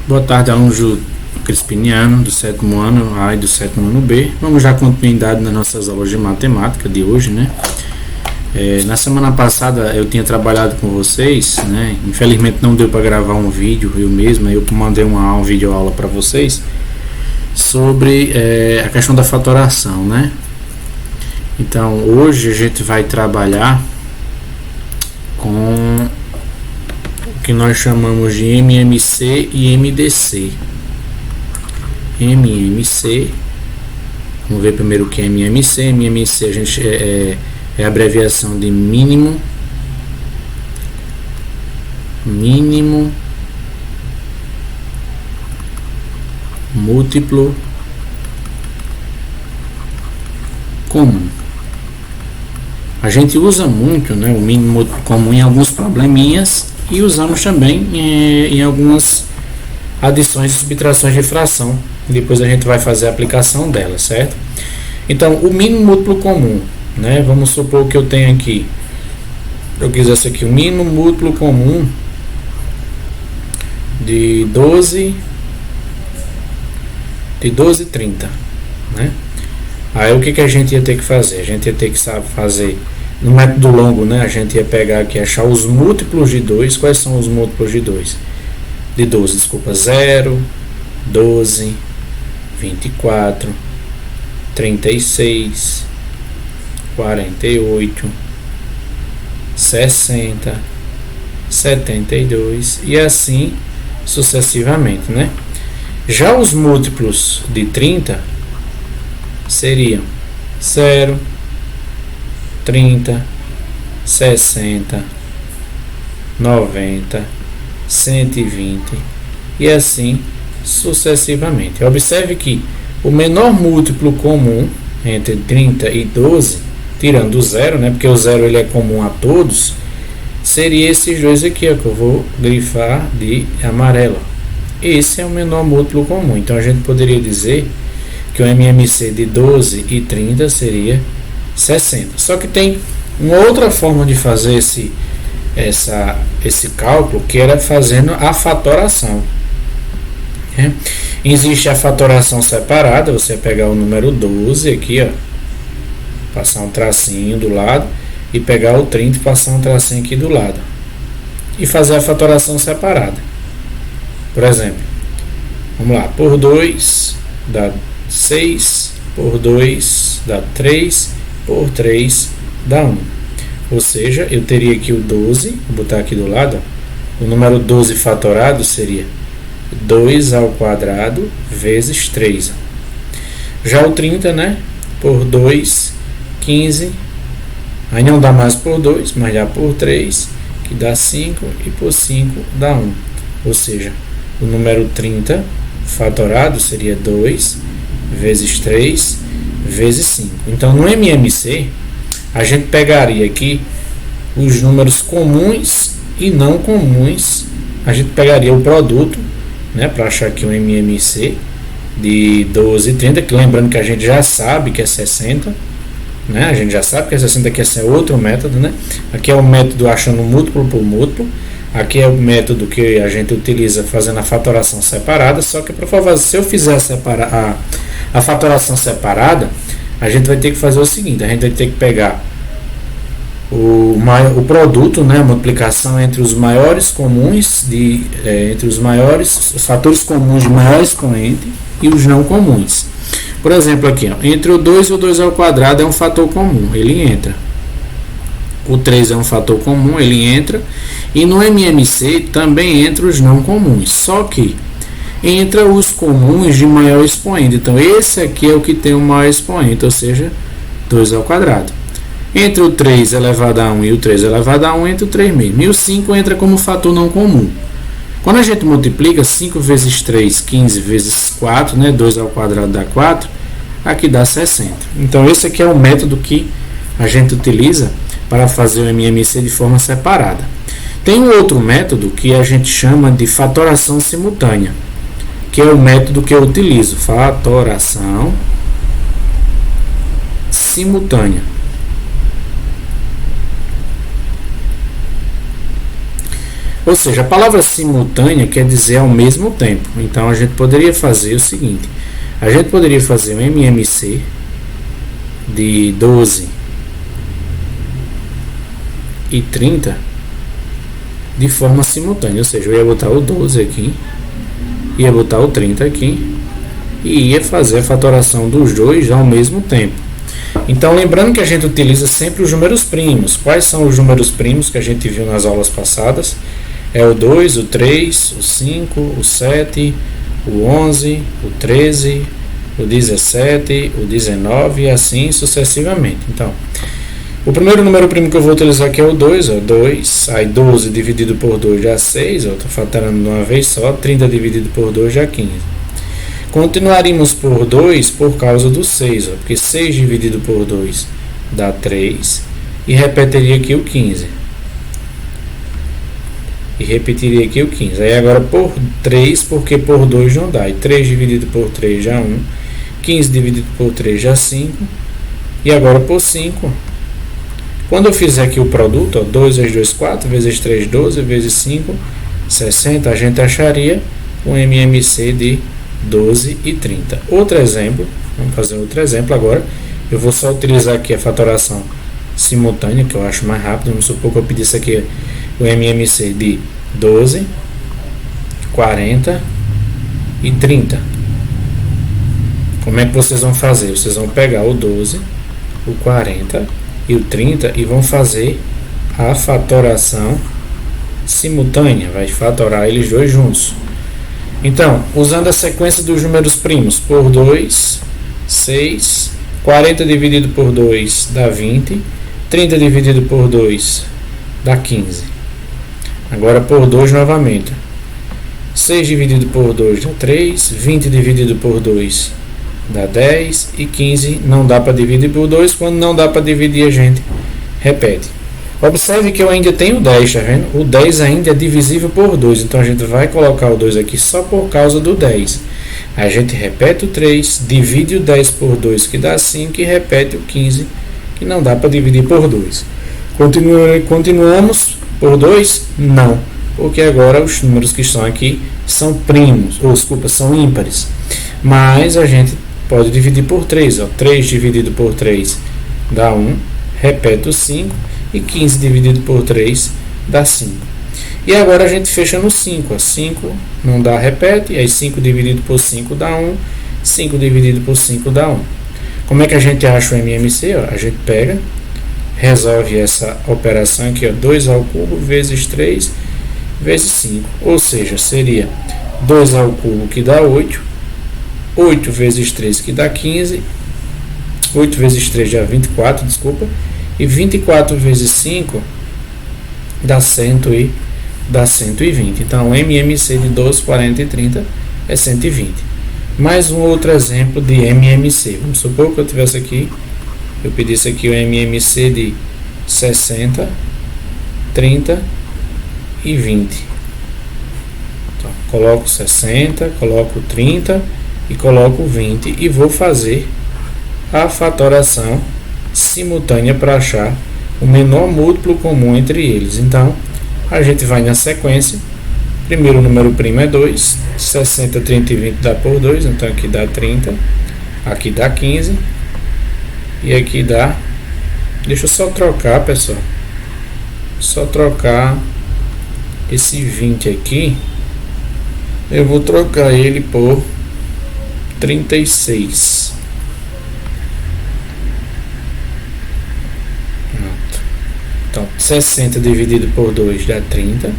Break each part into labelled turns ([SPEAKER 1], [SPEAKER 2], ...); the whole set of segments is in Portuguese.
[SPEAKER 1] Boa tarde, alunos do Crispiniano, do sétimo ano A e do sétimo ano B. Vamos dar continuidade nas nossas aulas de matemática de hoje, né? Na semana passada eu tinha trabalhado com vocês, né? Infelizmente não deu para gravar um vídeo, eu mandei uma vídeo aula para vocês sobre a questão da fatoração, né? Então hoje a gente vai trabalhar com que nós chamamos de MMC e MDC. MMC, vamos ver primeiro o que é MMC. MMC a gente é a abreviação de mínimo múltiplo comum. A gente usa muito, né, o mínimo múltiplo comum em alguns probleminhas e usamos também em algumas adições e subtrações de fração. Depois a gente vai fazer a aplicação dela, certo? Então, o mínimo múltiplo comum, né? Vamos supor que eu tenho aqui, eu quisesse aqui o mínimo múltiplo comum de 12 e 30, né? Aí o que a gente ia ter que fazer? A gente ia ter que fazer no método longo, né? A gente ia pegar aqui, achar os múltiplos de 2. Quais são os múltiplos de 2? De 12, desculpa, 0, 12, 24, 36, 48, 60, 72 e assim sucessivamente, né? Já os múltiplos de 30 seriam 0, 30, 60, 90, 120 e assim sucessivamente. Observe que o menor múltiplo comum entre 30 e 12, tirando o 0, né, porque o 0 ele é comum a todos, seria esses dois aqui, ó, que eu vou grifar de amarelo. Esse é o menor múltiplo comum. Então a gente poderia dizer que o MMC de 12 e 30 seria 60. Só que tem uma outra forma de fazer esse cálculo, que era fazendo a fatoração. Existe a fatoração separada. Você pegar o número 12 aqui, ó, passar um tracinho do lado, e pegar o 30 e passar um tracinho aqui do lado, e fazer a fatoração separada. Por exemplo, vamos lá, por 2 dá 6, por 2 dá 3, por 3 dá 1. Ou seja, eu teria aqui o 12, vou botar aqui do lado, ó, o número 12 fatorado seria 2 ao quadrado vezes 3. Já o 30, né, por 2, 15, aí não dá mais por 2, mas dá por 3, que dá 5, e por 5 dá 1. Ou seja, o número 30 fatorado seria 2 vezes 3 vezes 5. Então, no MMC, a gente pegaria aqui os números comuns e não comuns. A gente pegaria o produto, né, para achar aqui o MMC de 12 e 30, que lembrando que a gente já sabe que é 60, né? A gente já sabe que é 60, que esse é outro método, né? Aqui é o método achando múltiplo por múltiplo. Aqui é o método que a gente utiliza fazendo a fatoração separada. Só que, por favor, se eu fizer a fatoração separada, a gente vai ter que fazer o seguinte: a gente vai ter que pegar o produto, né, a multiplicação entre os maiores comuns entre os fatores comuns de maior expoente e os não comuns. Por exemplo, aqui, ó, entre o 2 e o 2 ao quadrado é um fator comum, ele entra. O 3 é um fator comum, ele entra. E no MMC também entra os não comuns, só que entra os comuns de maior expoente. Então esse aqui é o que tem o maior expoente, ou seja, 2 ao quadrado. Entre o 3 elevado a 1 e o 3 elevado a 1, entra o 3 mesmo. E o 5 entra como fator não comum. Quando a gente multiplica 5 vezes 3, 15 vezes 4, né, 2 ao quadrado dá 4, aqui dá 60. Então esse aqui é o método que a gente utiliza para fazer o MMC de forma separada. Tem um outro método que a gente chama de fatoração simultânea, que é o método que eu utilizo, fatoração simultânea. Ou seja, a palavra simultânea quer dizer ao mesmo tempo. Então a gente poderia fazer o seguinte: a gente poderia fazer um MMC de 12 e 30 de forma simultânea. Ou seja, eu ia botar o 12 aqui, ia botar o 30 aqui e ia fazer a fatoração dos dois ao mesmo tempo. Então, lembrando que a gente utiliza sempre os números primos. Quais são os números primos que a gente viu nas aulas passadas? É o 2, o 3, o 5, o 7, o 11, o 13, o 17, o 19 e assim sucessivamente. Então, o primeiro número primo que eu vou utilizar aqui é o 2, 2, aí 12 dividido por 2 dá 6, estou fatorando de uma vez só, 30 dividido por 2 dá 15. Continuaríamos por 2 por causa do 6, porque 6 dividido por 2 dá 3, e repetiria aqui o 15. E repetiria aqui o 15. Aí agora por 3, porque por 2 não dá. E 3 dividido por 3 já 1. 15 dividido por 3 já 5. E agora por 5. Quando eu fizer aqui o produto, ó, 2 vezes 2, 4, vezes 3, 12, vezes 5, 60, a gente acharia um MMC de 12 e 30. Outro exemplo, vamos fazer outro exemplo agora. Eu vou só utilizar aqui a fatoração simultânea, que eu acho mais rápido. Vamos supor que eu pedisse aqui o MMC de 12, 40 e 30. Como é que vocês vão fazer? Vocês vão pegar o 12, o 40 e o 30 e vão fazer a fatoração simultânea. Vai fatorar eles dois juntos. Então, usando a sequência dos números primos, por 2, 6, 40 dividido por 2 dá 20, 30 dividido por 2 dá 15. Agora por 2 novamente. 6 dividido por 2 dá 3, 20 dividido por 2 dá 10 e 15 não dá para dividir por 2. Quando não dá para dividir, a gente repete. Observe que eu ainda tenho 10, tá vendo? O 10 ainda é divisível por 2, então a gente vai colocar o 2 aqui só por causa do 10. A gente repete o 3, divide o 10 por 2, que dá 5, e repete o 15, que não dá para dividir por 2. Continuamos por 2? Não, porque agora os números que estão aqui são primos, ou desculpa, são ímpares. Mas a gente pode dividir por 3, ó. 3 dividido por 3 dá 1, repete o 5, e 15 dividido por 3 dá 5. E agora a gente fecha no 5, ó. 5 não dá, repete, e aí 5 dividido por 5 dá 1, 5 dividido por 5 dá 1. Como é que a gente acha o MMC? Ó? A gente pega, resolve essa operação aqui, ó, 2 ao cubo vezes 3 vezes 5, ou seja, seria 2 ao cubo que dá 8, 8 vezes 3 que dá 15, 8 vezes 3 dá 24, desculpa, e 24 vezes 5 dá 120. Então, o MMC de 12, 40 e 30 é 120. Mais um outro exemplo de MMC. Vamos supor que eu tivesse aqui, eu pedisse aqui o MMC de 60, 30 e 20. Então, coloco 60, coloco 30 e coloco 20 e vou fazer a fatoração simultânea para achar o menor múltiplo comum entre eles. Então, a gente vai na sequência. Primeiro número primo é 2, 60, 30 e 20 dá por 2, então aqui dá 30, aqui dá 15 e aqui dá, deixa eu só trocar, pessoal, só trocar esse 20 aqui, eu vou trocar ele por 36. Então, 60 dividido por 2 dá 30,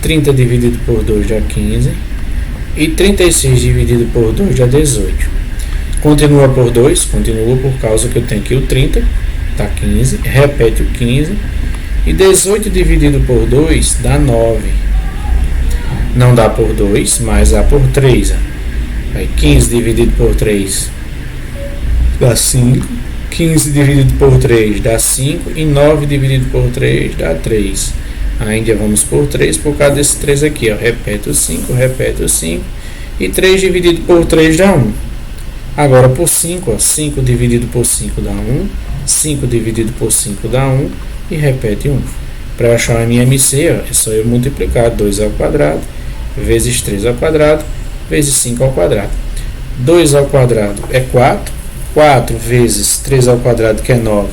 [SPEAKER 1] 30 dividido por 2 dá 15 e 36 dividido por 2 dá 18. Continua por 2, continua por causa que eu tenho aqui o 30, dá 15, repete o 15 e 18 dividido por 2 dá 9. Não dá por 2, mas dá por 3. Aí 15 dividido por 3 dá 5. 15 dividido por 3 dá 5 e 9 dividido por 3 dá 3. Ainda vamos por 3 por causa desse 3 aqui, ó. Repete o 5 e 3 dividido por 3 dá 1. Agora por 5, ó. 5 dividido por 5 dá 1, 5 dividido por 5 dá 1 e repete 1. Para achar o MMC, ó, é só eu multiplicar 2 ao quadrado vezes 3 ao quadrado vezes 5 ao quadrado. 2 ao quadrado é 4. 4 vezes 3 ao quadrado, que é 9.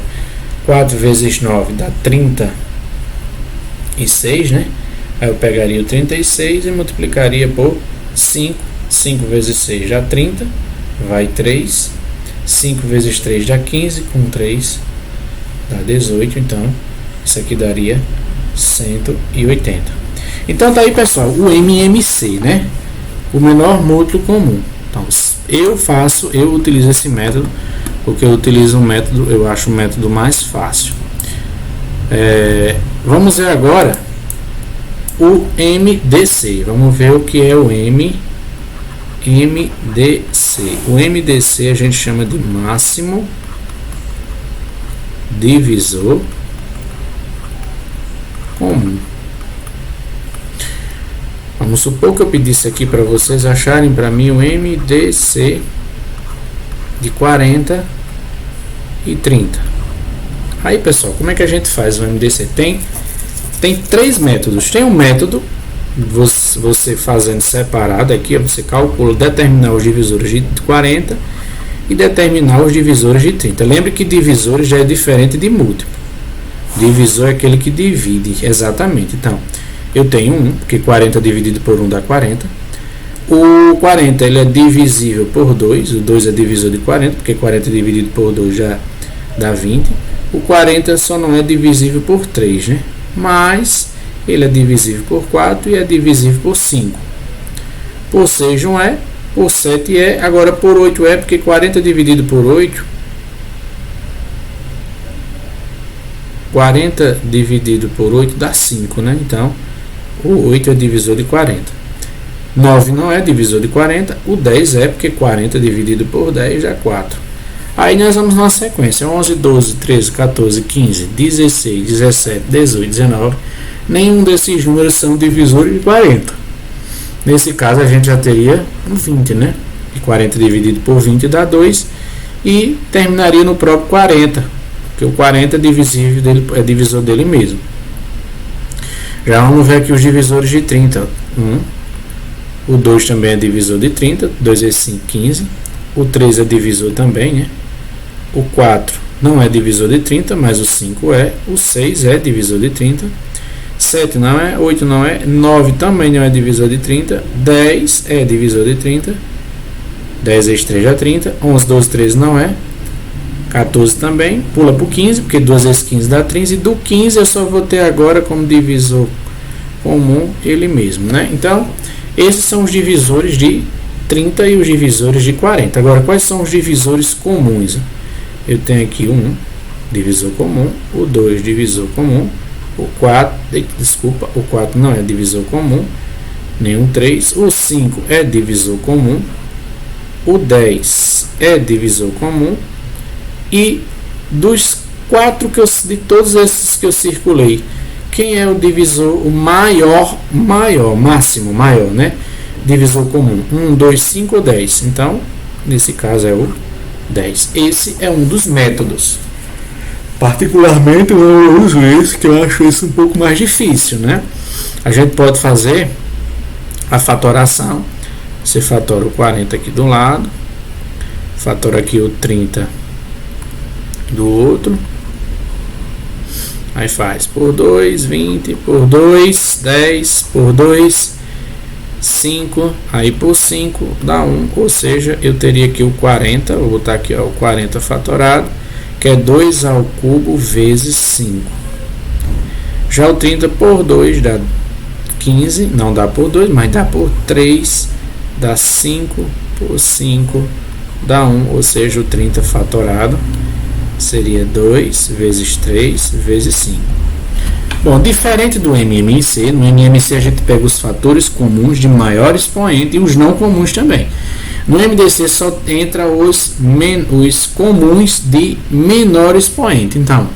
[SPEAKER 1] 4 vezes 9 dá 36, né? Aí eu pegaria o 36 e multiplicaria por 5. 5 vezes 6 dá 30, vai 3. 5 vezes 3 dá 15, com 3 dá 18, então isso aqui daria 180. Então tá aí, pessoal, o MMC, né? O menor múltiplo comum. Então eu utilizo esse método, porque eu utilizo um método, eu acho o método mais fácil. Vamos ver agora o MDC. Vamos ver o que é o MDC. O MDC a gente chama de máximo divisor comum. Vamos supor que eu pedisse aqui para vocês acharem para mim o MDC de 40 e 30. Aí, pessoal, como é que a gente faz o MDC? Tem 3 métodos. Tem um método, você fazendo separado aqui, você calcula, determinar os divisores de 40 e determinar os divisores de 30. Lembre que divisores já é diferente de múltiplo. Divisor é aquele que divide, exatamente. Então, eu tenho 1, porque 40 dividido por 1 dá 40. O 40 ele é divisível por 2, o 2 é divisor de 40, porque 40 dividido por 2 já dá 20. O 40 só não é divisível por 3, né? Mas ele é divisível por 4 e é divisível por 5. Por 6 não é, por 7 é, agora por 8 é, porque 40 dividido por 8, 40 dividido por 8 dá 5, né? Então, o 8 é divisor de 40. 9 não é divisor de 40, o 10 é, porque 40 dividido por 10 dá 4. Aí nós vamos na sequência, 11, 12, 13, 14, 15, 16, 17, 18, 19. Nenhum desses números são divisores de 40. Nesse caso a gente já teria um 20, né? E 40 dividido por 20 dá 2. E terminaria no próprio 40, porque o 40 é divisor dele mesmo. Já vamos ver aqui os divisores de 30. O 2 também é divisor de 30, 2 vezes 5, 15. O 3 é divisor também, né? O 4 não é divisor de 30, mas o 5 é. O 6 é divisor de 30. 7 não é, 8 não é, 9 também não é divisor de 30, 10 é divisor de 30, 10 vezes 3 dá 30, 11, 12, 13 não é, 14 também, pula para o 15, porque 2 vezes 15 dá 15, e do 15 eu só vou ter agora como divisor comum ele mesmo, né? Então, esses são os divisores de 30 e os divisores de 40. Agora, quais são os divisores comuns? Eu tenho aqui um divisor comum, o 2 divisor comum, o 4 não é divisor comum, nenhum 3, o 5 é divisor comum, o 10 é divisor comum, e dos 4 de todos esses que eu circulei, quem é o divisor, o máximo maior, né? Divisor comum, 1, 2, 5 ou 10. Então, nesse caso é o 10. Esse é um dos métodos. Particularmente eu uso esse, que eu acho isso um pouco mais difícil, né? A gente pode fazer a fatoração. Você fatora o 40 aqui do lado, fatora aqui o 30 do outro, aí faz por 2, 20, por 2, 10, por 2, 5, aí por 5 dá 1, ou seja, eu teria aqui o 40, vou botar aqui ó, o 40 fatorado, que é 2 ao cubo vezes 5. Já o 30 por 2 dá 15, não dá por 2, mas dá por 3, dá 5, por 5 dá 1, ou seja, o 30 fatorado seria 2 vezes 3 vezes 5. Bom, diferente do MMC, no MMC a gente pega os fatores comuns de maior expoente e os não comuns também. No MDC só entra os comuns de menor expoente. Então,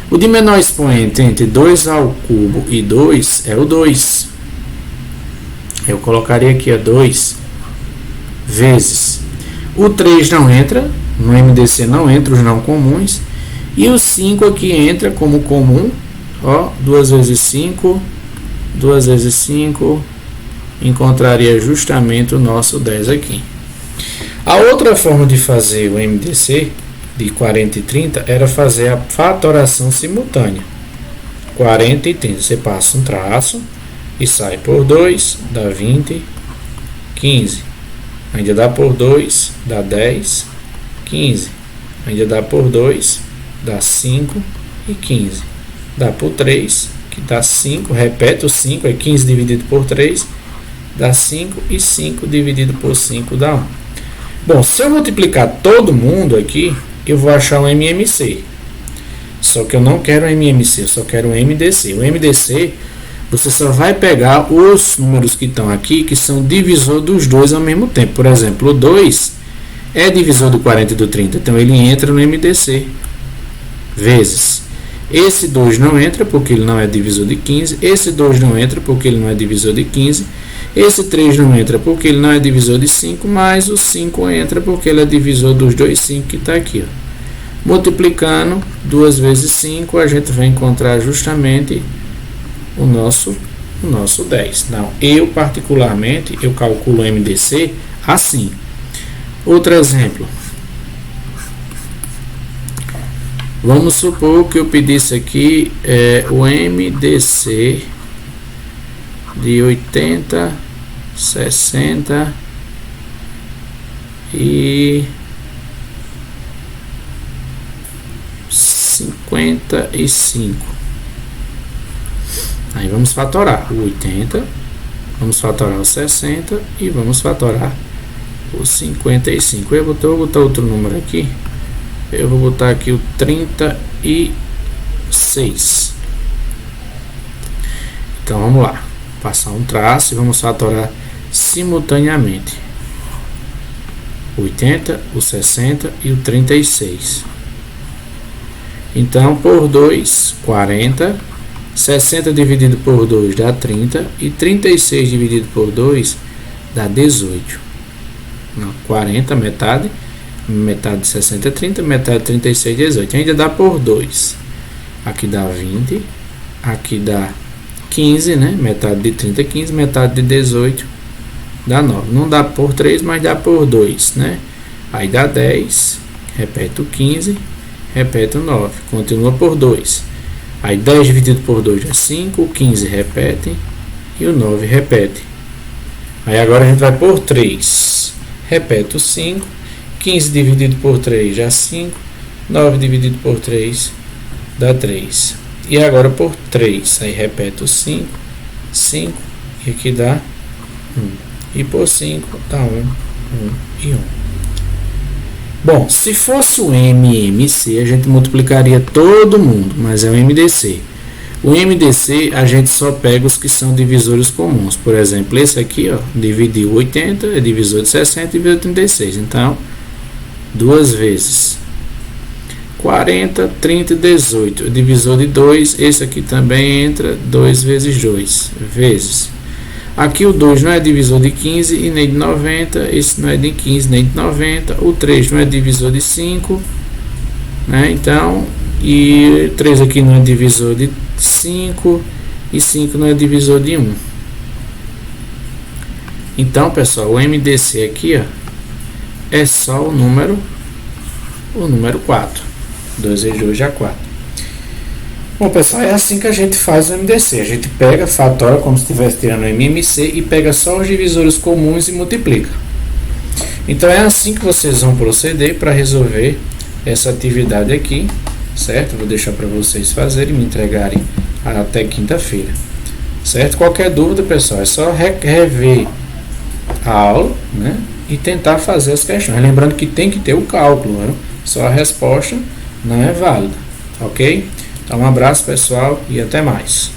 [SPEAKER 1] o de menor expoente entre 2 ao cubo e 2 é o 2. Eu colocaria aqui a 2 vezes. O 3 não entra, no MDC não entra os não comuns. E o 5 aqui entra como comum, ó, 2 vezes 5, 2 vezes 5, encontraria justamente o nosso 10 aqui. A outra forma de fazer o MDC de 40 e 30 era fazer a fatoração simultânea. 40 e 30, você passa um traço e sai por 2, dá 20, 15. Ainda dá por 2, dá 10, 15. Ainda dá por 2, dá 5 e 15. Dá por 3, que dá 5, repete o 5, é 15 dividido por 3, dá 5, e 5 dividido por 5 dá 1. Bom, se eu multiplicar todo mundo aqui, eu vou achar um MMC. Só que eu não quero um MMC, eu só quero um MDC. O MDC, você só vai pegar os números que estão aqui, que são divisor dos dois ao mesmo tempo. Por exemplo, o 2 é divisor do 40 e do 30, então ele entra no MDC. Vezes. Esse 2 não entra porque ele não é divisor de 15. Esse 2 não entra porque ele não é divisor de 15. Esse 3 não entra porque ele não é divisor de 5. Mas o 5 entra porque ele é divisor dos dois 5 que está aqui. Ó. Multiplicando 2 vezes 5, a gente vai encontrar justamente o nosso 10. Então, eu particularmente, eu calculo o MDC assim. Outro exemplo. Vamos supor que eu pedisse aqui o MDC de 80, 60 e 55. Aí vamos fatorar o 80, vamos fatorar o 60 e vamos fatorar o 55. Eu vou botar outro número aqui. Eu vou botar aqui o 36. Então vamos lá. Passar um traço e vamos fatorar simultaneamente. 80, o 60 e o 36. Então, por 2, 40. 60 dividido por 2 dá 30. E 36 dividido por 2 dá 18. Não, 40, metade. Metade de 60 é 30. Metade de 36 é 18. Ainda dá por 2. Aqui dá 20. Aqui dá 15, né? Metade de 30 é 15. Metade de 18 dá 9. Não dá por 3, mas dá por 2, né? Aí dá 10. Repete o 15. Repete o 9, continua por 2. Aí 10 dividido por 2 é 5, o 15 repete e o 9 repete. Aí agora a gente vai por 3. Repete o 5, 15 dividido por 3 dá 5, 9 dividido por 3 dá 3. E agora por 3, aí repete o 5, 5 e aqui dá 1. E por 5 dá 1, 1 e 1. Bom, se fosse o MMC, a gente multiplicaria todo mundo, mas é o MDC. O MDC, a gente só pega os que são divisores comuns. Por exemplo, esse aqui, ó, dividiu 80, é divisor de 60 e divisor de 36. Então, 2 vezes 40, 30 e 18. Divisor de 2, esse aqui também entra, 2 vezes 2, vezes. Aqui o 2 não é divisor de 15 e nem de 90, esse não é de 15 nem de 90, o 3 não é divisor de 5, né? Então, e 3 aqui não é divisor de 5 e 5 não é divisor de 1. Então, pessoal, o MDC aqui, ó, é só o número 4. 2 vezes 2 já 4. Bom, pessoal, é assim que a gente faz o MDC. A gente pega, fatora como se estivesse tirando o MMC e pega só os divisores comuns e multiplica. Então é assim que vocês vão proceder para resolver essa atividade aqui, certo? Vou deixar para vocês fazerem e me entregarem até quinta-feira, certo? Qualquer dúvida, pessoal, é só rever a aula, né? E tentar fazer as questões. Lembrando que tem que ter o cálculo, né? Só a resposta não é válida, ok? Então, um abraço, pessoal, e até mais.